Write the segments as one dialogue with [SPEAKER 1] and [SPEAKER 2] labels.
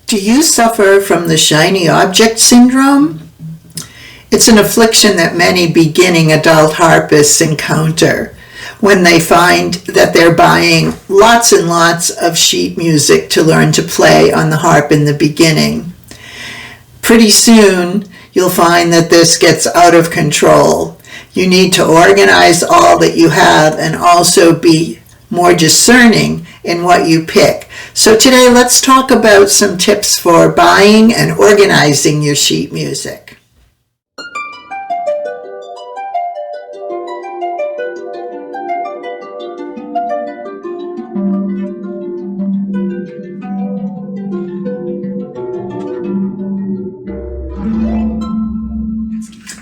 [SPEAKER 1] Do you suffer from the shiny object syndrome? It's an affliction that many beginning adult harpists encounter when they find that they're buying lots and lots of sheet music to learn to play on the harp in the beginning. Pretty soon, you'll find that this gets out of control. You need to organize all that you have and also be more discerning in what you pick. So today, let's talk about some tips for buying and organizing your sheet music.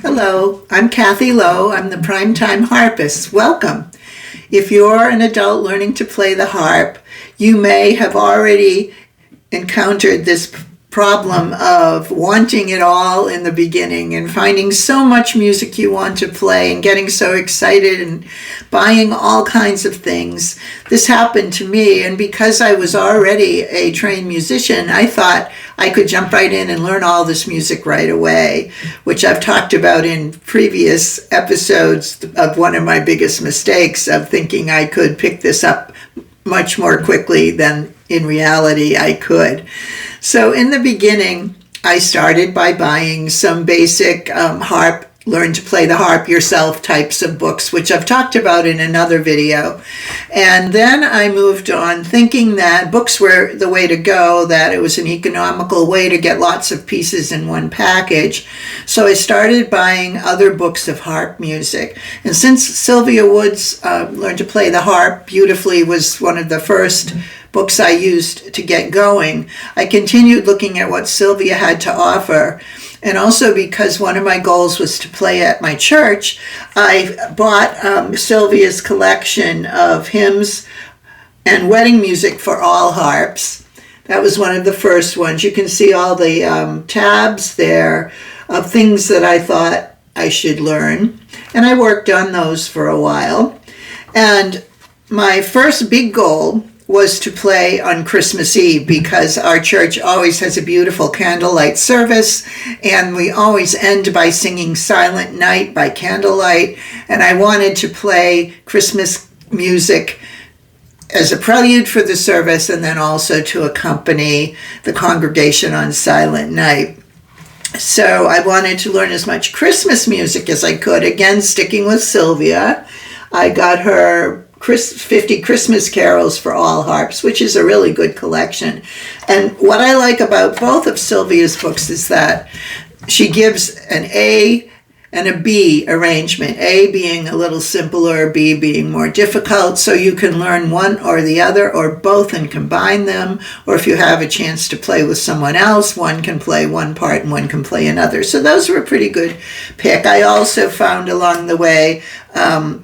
[SPEAKER 1] Hello, I'm Kathy Lowe. I'm the Prime Time Harpist. Welcome. If you're an adult learning to play the harp, you may have already encountered this problem of wanting it all in the beginning and finding so much music you want to play and getting so excited and buying all kinds of things. This happened to me, and because I was already a trained musician, I thought I could jump right in and learn all this music right away, which I've talked about in previous episodes of one of my biggest mistakes of thinking I could pick this up much more quickly than in reality I could. So in the beginning, I started by buying some basic harp, learn to play the harp yourself types of books, which I've talked about in another video. And then I moved on thinking that books were the way to go, that it was an economical way to get lots of pieces in one package. So I started buying other books of harp music. And since Sylvia Woods' Learn to Play the Harp Beautifully was one of the first books I used to get going, I continued looking at what Sylvia had to offer. And also because one of my goals was to play at my church, I bought Sylvia's collection of hymns and wedding music for all harps. That was one of the first ones. You can see all the tabs there of things that I thought I should learn. And I worked on those for a while. And my first big goal was to play on Christmas Eve because our church always has a beautiful candlelight service, and we always end by singing Silent Night by candlelight, and I wanted to play Christmas music as a prelude for the service and then also to accompany the congregation on Silent Night. So I wanted to learn as much Christmas music as I could, again sticking with Sylvia. I got her 50 Christmas carols for all harps, which is a really good collection. And what I like about both of Sylvia's books is that she gives an A and a B arrangement, A being a little simpler, B being more difficult, so you can learn one or the other or both and combine them, or if you have a chance to play with someone else, one can play one part and one can play another. So those were a pretty good pick. I also found along the way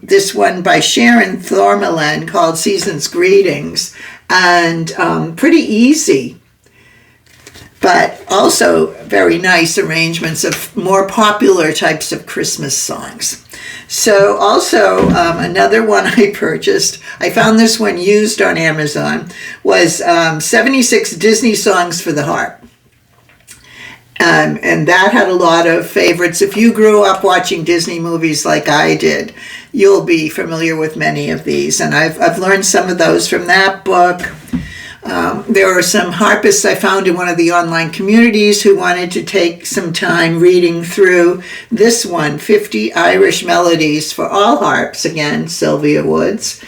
[SPEAKER 1] this one by Sharon Thormalen called Season's Greetings, and pretty easy, but also very nice arrangements of more popular types of Christmas songs. So also another one I purchased, I found this one used on Amazon, was 76 Disney songs for the harp. And that had a lot of favorites. If you grew up watching Disney movies like I did, you'll be familiar with many of these. And I've learned some of those from that book. There were some harpists I found in one of the online communities who wanted to take some time reading through this one, 50 Irish Melodies for All Harps, again, Sylvia Woods.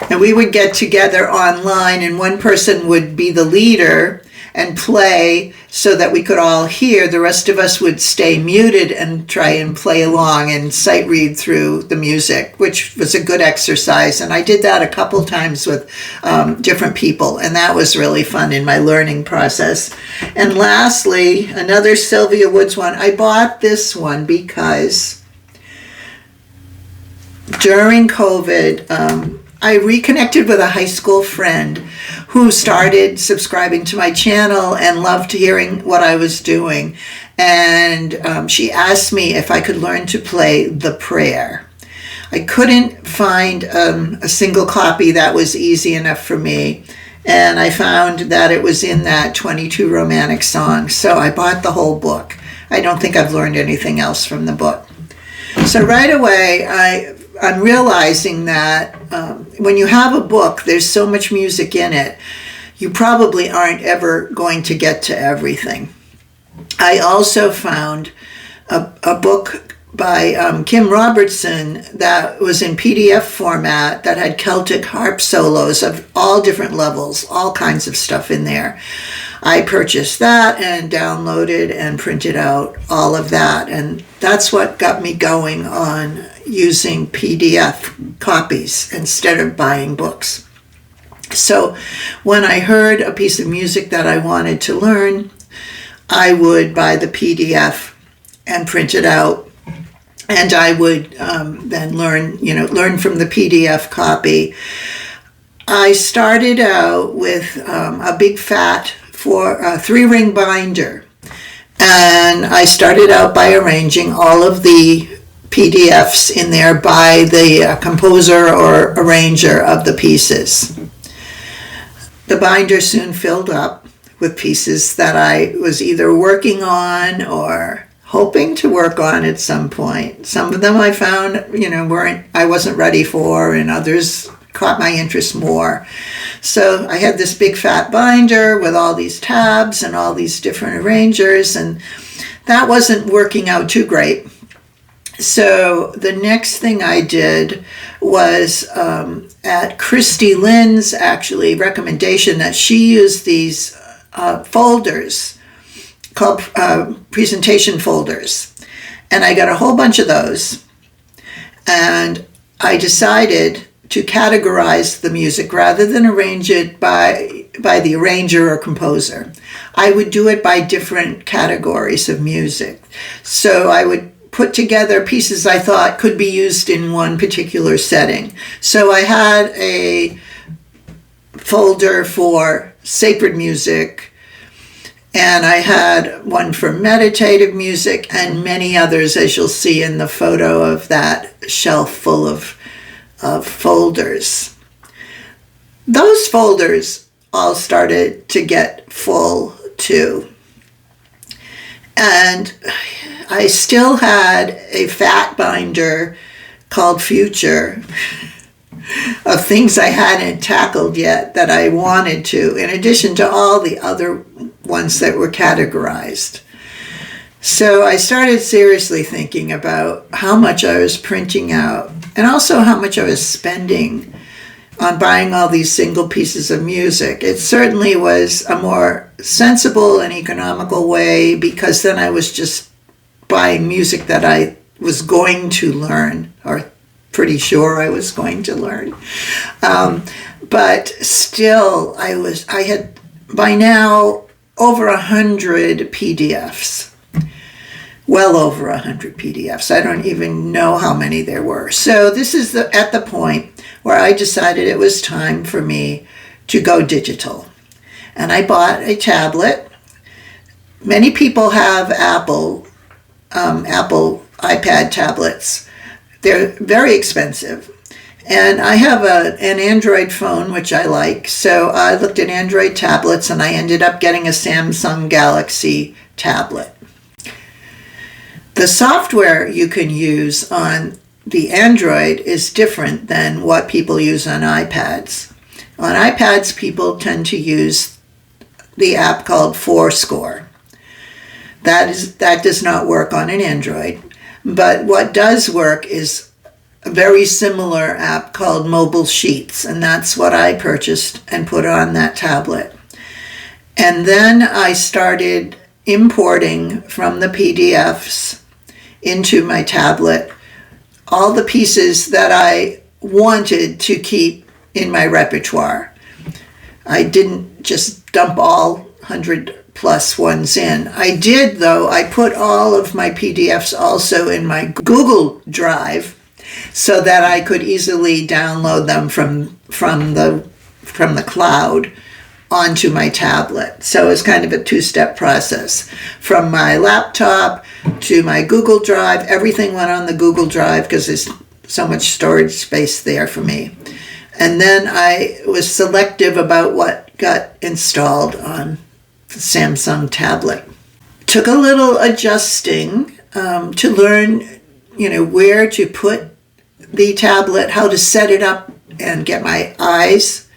[SPEAKER 1] And we would get together online, and one person would be the leader and play so that we could all hear. The rest of us would stay muted and try and play along and sight read through the music, which was a good exercise. And I did that a couple times with different people, and that was really fun in my learning process. And lastly, another Sylvia Woods one. I bought this one because during COVID, I reconnected with a high school friend who started subscribing to my channel and loved hearing what I was doing. And she asked me if I could learn to play the prayer. I couldn't find a single copy that was easy enough for me. and I found that it was in that 22 romantic songs. So I bought the whole book. I don't think I've learned anything else from the book. So right away, I'm realizing that when you have a book, there's so much music in it, you probably aren't ever going to get to everything. I also found a book by Kim Robertson that was in PDF format that had Celtic harp solos of all different levels, all kinds of stuff in there. I purchased that and downloaded and printed out all of that. And that's what got me going on using PDF copies instead of buying books. So when I heard a piece of music that I wanted to learn, I would buy the PDF and print it out. And I would then learn from the PDF copy. I started out with a big fat 3-ring binder. And I started out by arranging all of the PDFs in there by the composer or arranger of the pieces. The binder soon filled up with pieces that I was either working on or hoping to work on at some point. Some of them I found, I wasn't ready for, and others caught my interest more. So I had this big fat binder with all these tabs and all these different arrangers, and that wasn't working out too great. So the next thing I did was at Christy Lynn's recommendation that she used these folders called presentation folders. And I got a whole bunch of those. And I decided to categorize the music rather than arrange it by the arranger or composer. I would do it by different categories of music. So I would put together pieces I thought could be used in one particular setting. So I had a folder for sacred music, and I had one for meditative music and many others, as you'll see in the photo of that shelf full of folders. Those folders all started to get full too. And I still had a fat binder called Future of things I hadn't tackled yet that I wanted to, in addition to all the other ones that were categorized. So I started seriously thinking about how much I was printing out and also how much I was spending on buying all these single pieces of music. It certainly was a more sensible and economical way, because then I was just buying music that I was going to learn, or pretty sure I was going to learn. But still, I had by now over 100 PDFs. Well over 100 PDFs. I don't even know how many there were. So this is at the point where I decided it was time for me to go digital. And I bought a tablet. Many people have Apple iPad tablets. They're very expensive. And I have an Android phone, which I like. So I looked at Android tablets, and I ended up getting a Samsung Galaxy tablet. The software you can use on the Android is different than what people use on iPads. On iPads, people tend to use the app called Fourscore. That does not work on an Android. But what does work is a very similar app called MobileSheets, and that's what I purchased and put on that tablet. And then I started importing from the PDFs into my tablet all the pieces that I wanted to keep in my repertoire. I didn't just dump all 100 plus ones in. I did, though. I put all of my PDFs also in my Google Drive so that I could easily download them from the cloud onto my tablet. So it's kind of a two-step process. From my laptop to my Google Drive, everything went on the Google Drive because there's so much storage space there for me. And then I was selective about what got installed on the Samsung tablet. Took a little adjusting to learn, where to put the tablet, how to set it up and get my eyes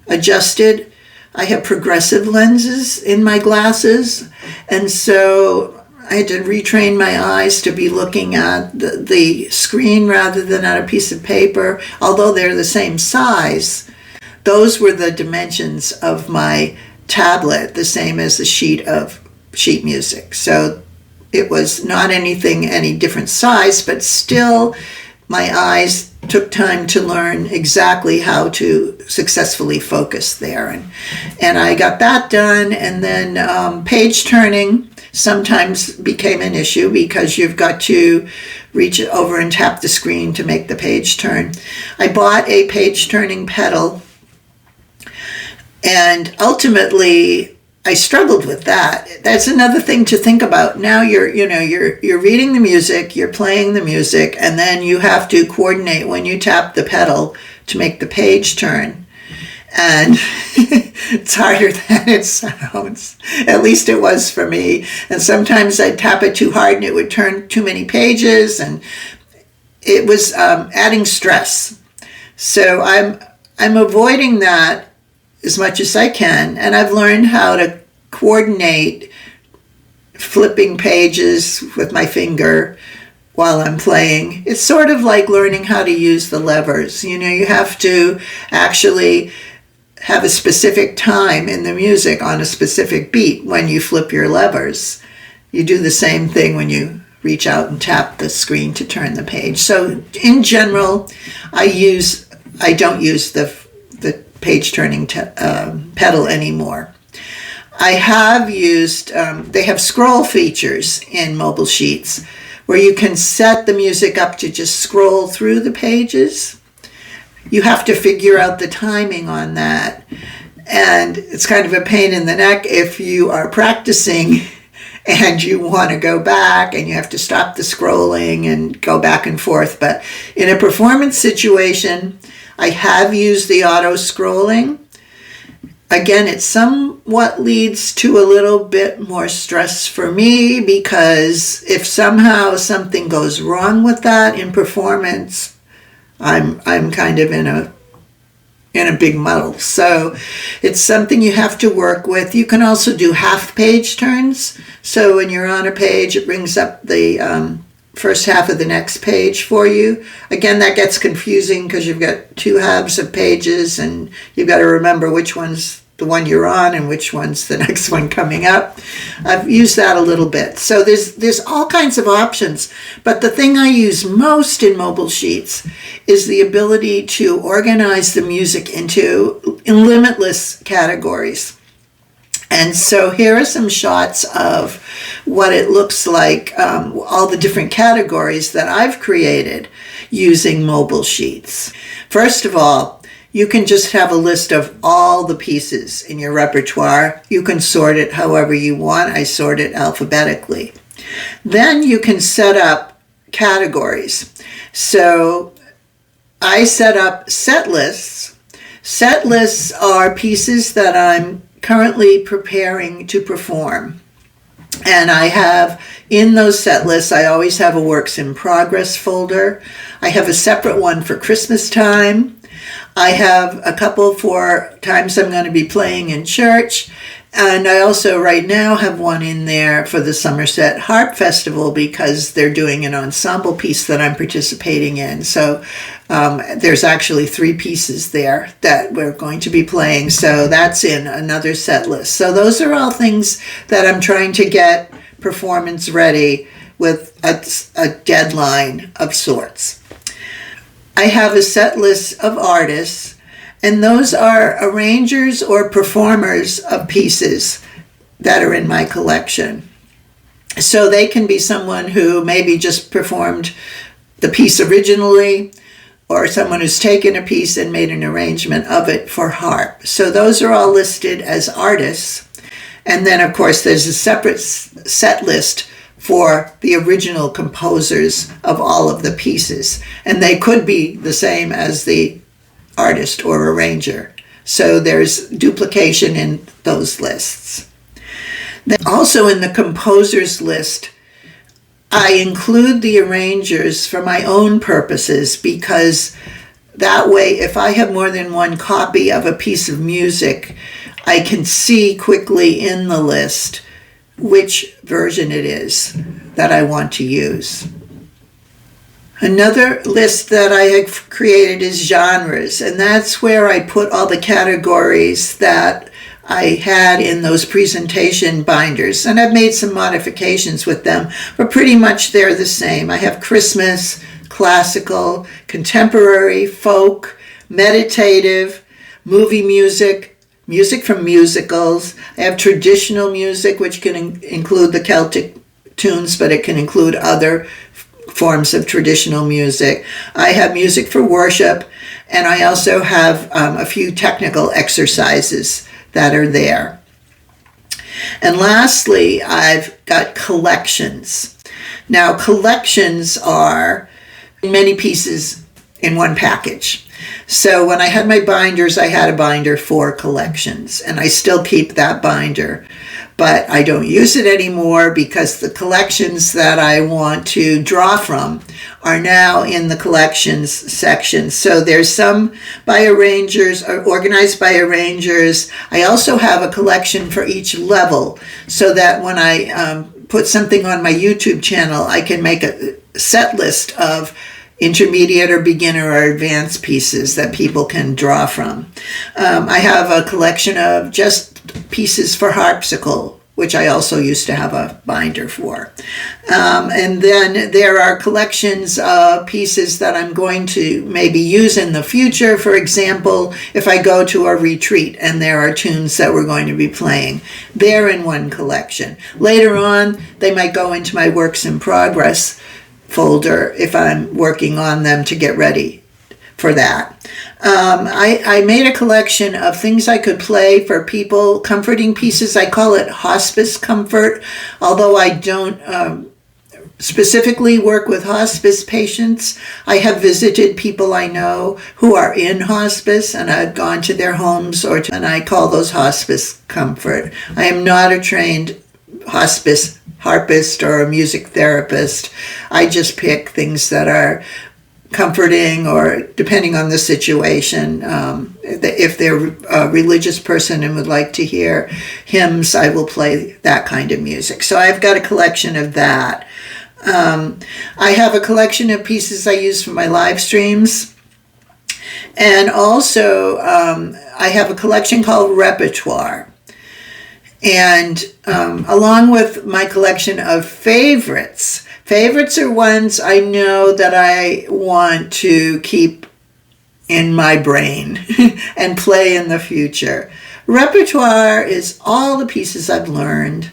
[SPEAKER 1] adjusted. I have progressive lenses in my glasses, and so I had to retrain my eyes to be looking at the screen rather than at a piece of paper. Although they're the same size, those were the dimensions of my tablet, the same as the sheet music. So it was not any different size, but still my eyes took time to learn exactly how to successfully focus there. And I got that done, and then page turning sometimes became an issue because you've got to reach over and tap the screen to make the page turn. I bought a page turning pedal, and ultimately I struggled with that. That's another thing to think about. Now you're reading the music, you're playing the music, and then you have to coordinate when you tap the pedal to make the page turn. And it's harder than it sounds. At least it was for me. And sometimes I'd tap it too hard and it would turn too many pages, and it was adding stress. So I'm avoiding that as much as I can, and I've learned how to coordinate flipping pages with my finger while I'm playing. It's sort of like learning how to use the levers. You have to actually have a specific time in the music on a specific beat when you flip your levers. You do the same thing when you reach out and tap the screen to turn the page. So in general, I don't use the page turning pedal anymore. I have used, they have scroll features in MobileSheets where you can set the music up to just scroll through the pages. You have to figure out the timing on that. And it's kind of a pain in the neck if you are practicing and you want to go back and you have to stop the scrolling and go back and forth. But in a performance situation, I have used the auto scrolling. Again, it somewhat leads to a little bit more stress for me because if somehow something goes wrong with that in performance, I'm kind of in a big muddle. So it's something you have to work with. You can also do half page turns. So when you're on a page, it brings up the first half of the next page for you. Again, that gets confusing because you've got two halves of pages and you've got to remember which one's the one you're on and which one's the next one coming up. I've used that a little bit. So there's all kinds of options, but the thing I use most in MobileSheets is the ability to organize the music into limitless categories. And so here are some shots of what it looks like, all the different categories that I've created using MobileSheets. First of all, you can just have a list of all the pieces in your repertoire. You can sort it however you want. I sort it alphabetically. Then you can set up categories. So I set up set lists. Set lists are pieces that I'm currently preparing to perform. And I have, in those set lists, I always have a works in progress folder. I have a separate one for Christmas time. I have a couple for times I'm going to be playing in church. And I also right now have one in there for the Somerset Harp Festival because they're doing an ensemble piece that I'm participating in. So there's actually 3 pieces there that we're going to be playing. So that's in another set list. So those are all things that I'm trying to get performance ready with a deadline of sorts. I have a set list of artists, and those are arrangers or performers of pieces that are in my collection. So they can be someone who maybe just performed the piece originally, or someone who's taken a piece and made an arrangement of it for harp. So those are all listed as artists. And then, of course, there's a separate set list for the original composers of all of the pieces. And they could be the same as the artist or arranger. So there's duplication in those lists. Then also in the composers list, I include the arrangers for my own purposes, because that way, if I have more than one copy of a piece of music, I can see quickly in the list which version it is that I want to use. Another list that I have created is genres, and that's where I put all the categories that I had in those presentation binders. And I've made some modifications with them, but pretty much they're the same. I have Christmas, classical, contemporary, folk, meditative, movie music, music from musicals. I have traditional music, which can include the Celtic tunes, but it can include other forms of traditional music. I have music for worship, and I also have a few technical exercises that are there. And lastly, I've got collections. Now, collections are many pieces in one package. So when I had my binders, I had a binder for collections, and I still keep that binder. But I don't use it anymore because the collections that I want to draw from are now in the collections section. So there's some by arrangers, or organized by arrangers. I also have a collection for each level, so that when I put something on my YouTube channel, I can make a set list of intermediate or beginner or advanced pieces that people can draw from. I have a collection of just pieces for harpsichord, which I also used to have a binder for. And then there are collections of pieces that I'm going to maybe use in the future. For example, if I go to a retreat and there are tunes that we're going to be playing, they're in one collection. Later on, they might go into my works in progress folder if I'm working on them to get ready for that. I made a collection of things I could play for people, comforting pieces. I call it hospice comfort, although I don't specifically work with hospice patients. I have visited people I know who are in hospice, and I've gone to their homes, and I call those hospice comfort. I am not a trained hospice harpist or a music therapist. I just pick things that are comforting, or depending on the situation. If they're a religious person and would like to hear hymns, I will play that kind of music. So I've got a collection of that. I have a collection of pieces I use for my live streams. And also I have a collection called Repertoire. And along with my collection of favorites are ones I know that I want to keep in my brain and play in the future. Repertoire is all the pieces I've learned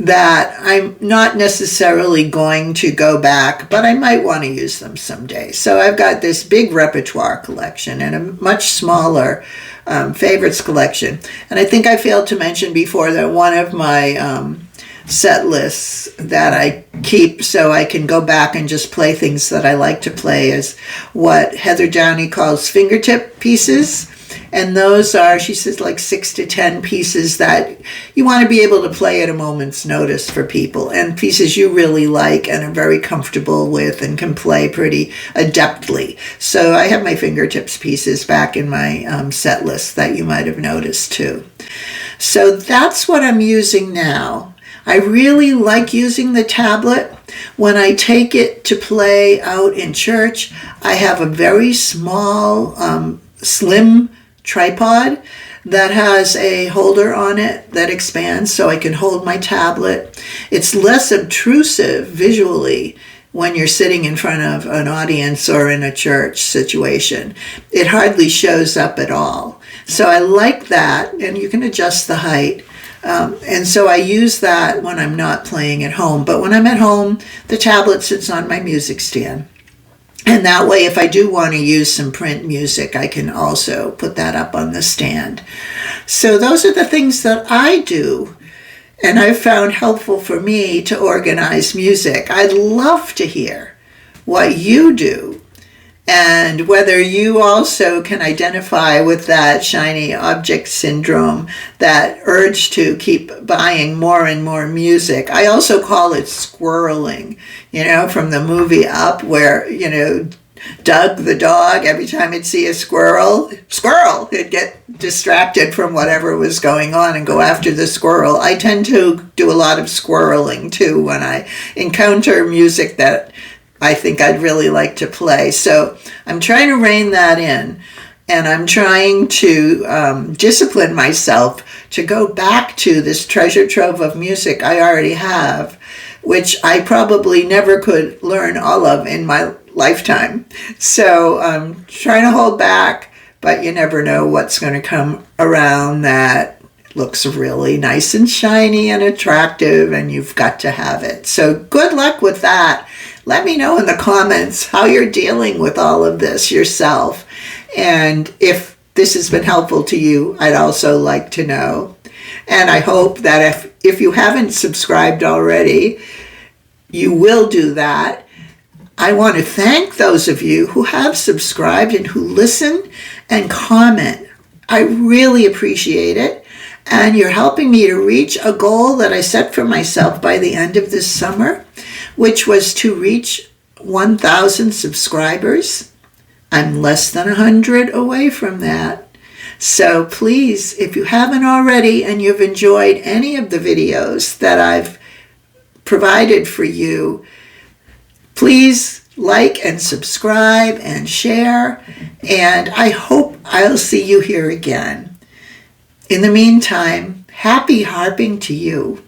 [SPEAKER 1] that I'm not necessarily going to go back, but I might want to use them someday. So I've got this big repertoire collection and a much smaller favorites collection. And I think I failed to mention before that one of my set lists that I keep so I can go back and just play things that I like to play is what Heather Downey calls fingertip pieces. And those are, she says, like 6 to 10 pieces that you want to be able to play at a moment's notice for people, and pieces you really like and are very comfortable with and can play pretty adeptly. So I have my fingertips pieces back in my set list that you might have noticed too. So that's what I'm using now. I really like using the tablet. When I take it to play out in church, I have a very small, slim tripod that has a holder on it that expands so I can hold my tablet. It's less obtrusive visually when you're sitting in front of an audience or in a church situation. It hardly shows up at all. So I like that, and you can adjust the height. And so I use that when I'm not playing at home. But when I'm at home, the tablet sits on my music stand. And that way, if I do want to use some print music, I can also put that up on the stand. So those are the things that I do, and I've found helpful for me to organize music. I'd love to hear what you do And whether you also can identify with that shiny object syndrome, that urge to keep buying more and more music. I also call it squirreling, from the movie Up, where, Doug the dog, every time he'd see a squirrel, he'd get distracted from whatever was going on and go after the squirrel. I tend to do a lot of squirreling too when I encounter music that I think I'd really like to play. So I'm trying to rein that in, and I'm trying to discipline myself to go back to this treasure trove of music I already have, which I probably never could learn all of in my lifetime. So I'm trying to hold back, but you never know what's going to come around that looks really nice and shiny and attractive, and you've got to have it. So good luck with that. Let me know in the comments how you're dealing with all of this yourself. And if this has been helpful to you, I'd also like to know. And I hope that if you haven't subscribed already, you will do that. I want to thank those of you who have subscribed and who listen and comment. I really appreciate it. And you're helping me to reach a goal that I set for myself by the end of this summer, which was to reach 1,000 subscribers. I'm less than 100 away from that. So please, if you haven't already and you've enjoyed any of the videos that I've provided for you, please like and subscribe and share. And I hope I'll see you here again. In the meantime, happy harping to you.